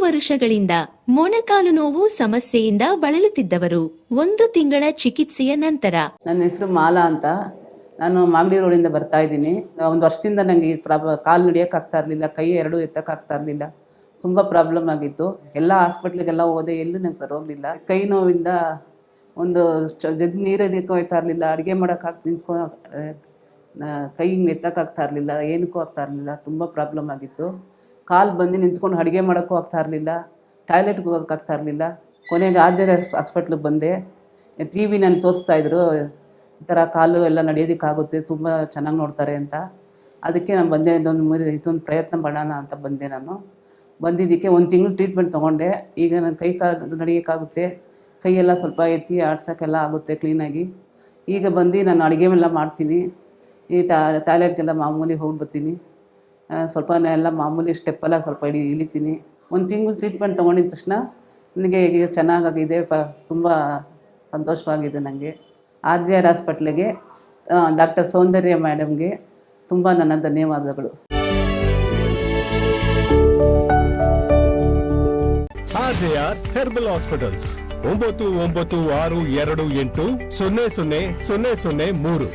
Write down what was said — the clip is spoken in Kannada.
ವರ್ಷಗಳಿಂದ ಮೊಣಕಾಲು ನೋವು ಸಮಸ್ಯೆಯಿಂದ ಬಳಲುತ್ತಿದ್ದವರು 1 ತಿಂಗಳ ಚಿಕಿತ್ಸೆಯ ನಂತರ. ನನ್ನ ಹೆಸರು ಮಾಲಾ ಅಂತ. ನಾನು ಮಾಗಡಿ ರೋಡಿಂದ ಬರ್ತಾ ಇದ್ದೀನಿ. 1 ವರ್ಷದಿಂದ ನನಗೆ ಈ ಕಾಲು ನಡೆಯೋಕ್ಕಾಗ್ತಾ ಇರಲಿಲ್ಲ, ಕೈ ಎರಡೂ ಎತ್ತಕ್ಕಾಗ್ತಾ ಇರಲಿಲ್ಲ. ತುಂಬ ಪ್ರಾಬ್ಲಮ್ ಆಗಿತ್ತು. ಎಲ್ಲ ಹಾಸ್ಪಿಟ್ಲಿಗೆಲ್ಲ ಹೋದೆ, ಎಲ್ಲೂ ನಂಗೆ ಸರಿ ಹೋಗಲಿಲ್ಲ. ಕೈ ನೋವಿಂದ ಒಂದು ಜಗ್ ನೀರು ಹಿಡಿಯೋಕ್ಕೂ ಹೋಗ್ತಾ ಇರಲಿಲ್ಲ, ಅಡುಗೆ ಮಾಡೋಕ್ಕಾಗ್ತಾ ಕೈ ಹಿಂಗೆ ಎತ್ತಕ್ಕಾಗ್ತಾ ಇರಲಿಲ್ಲ, ಏನಕ್ಕೂ ಆಗ್ತಾ ಇರಲಿಲ್ಲ. ತುಂಬ ಪ್ರಾಬ್ಲಮ್ ಆಗಿತ್ತು. ಕಾಲು ಬಂದು ನಿಂತ್ಕೊಂಡು ಅಡುಗೆ ಮಾಡೋಕ್ಕೂ ಆಗ್ತಾ ಇರಲಿಲ್ಲ, ಟಾಯ್ಲೆಟ್ಗೆ ಹೋಗೋಕ್ಕಾಗ್ತಾ ಇರಲಿಲ್ಲ. ಕೊನೆಗೆ ಆರ್ಜೆ ಹಾಸ್ಪಿಟ್ಲಿಗೆ ಬಂದೆ. ಟಿ ವಿನಲ್ಲಿ ತೋರಿಸ್ತಾಯಿದ್ರು, ಈ ಥರ ಕಾಲು ಎಲ್ಲ ನಡೆಯೋದಕ್ಕಾಗುತ್ತೆ, ತುಂಬ ಚೆನ್ನಾಗಿ ನೋಡ್ತಾರೆ ಅಂತ. ಅದಕ್ಕೆ ನಾನು ಬಂದೆ, ಇದೊಂದು ಪ್ರಯತ್ನ ಮಾಡೋಣ ಅಂತ ಬಂದೆ. ನಾನು ಬಂದಿದ್ದಕ್ಕೆ 1 ತಿಂಗಳು ಟ್ರೀಟ್ಮೆಂಟ್ ತೊಗೊಂಡೆ. ಈಗ ನನ್ನ ಕೈ ಕಾಲು ನಡೆಯೋಕ್ಕಾಗುತ್ತೆ, ಕೈಯೆಲ್ಲ ಸ್ವಲ್ಪ ಎತ್ತಿ ಆಡ್ಸೋಕ್ಕೆಲ್ಲ ಆಗುತ್ತೆ ಕ್ಲೀನಾಗಿ. ಈಗ ಬಂದು ನಾನು ಅಡುಗೆ ಎಲ್ಲ ಮಾಡ್ತೀನಿ, ಈ ಟಾಯ್ಲೆಟ್ಗೆಲ್ಲ ಮಾಮೂಲಿ ಹೋಗ್ಬಿಡ್ತೀನಿ. ಸ್ವಲ್ಪ ಎಲ್ಲ ಮಾಮೂಲಿ ಸ್ಟೆಪ್ಪೆಲ್ಲ ಸ್ವಲ್ಪ ಇಳಿತೀನಿ. 1 ತಿಂಗಳು ಟ್ರೀಟ್ಮೆಂಟ್ ತೊಗೊಂಡಿದ್ದ ತಕ್ಷಣ ನನಗೆ ಈಗ ಚೆನ್ನಾಗಾಗಿದೆ, ತುಂಬ ಸಂತೋಷವಾಗಿದೆ ನನಗೆ. RJR ಹಾಸ್ಪಿಟ್ಲಿಗೆ ಡಾಕ್ಟರ್ ಸೌಂದರ್ಯ ಮೇಡಮ್ಗೆ ತುಂಬ ನನ್ನ ಧನ್ಯವಾದಗಳು. RJR herbal hospitals 9962280003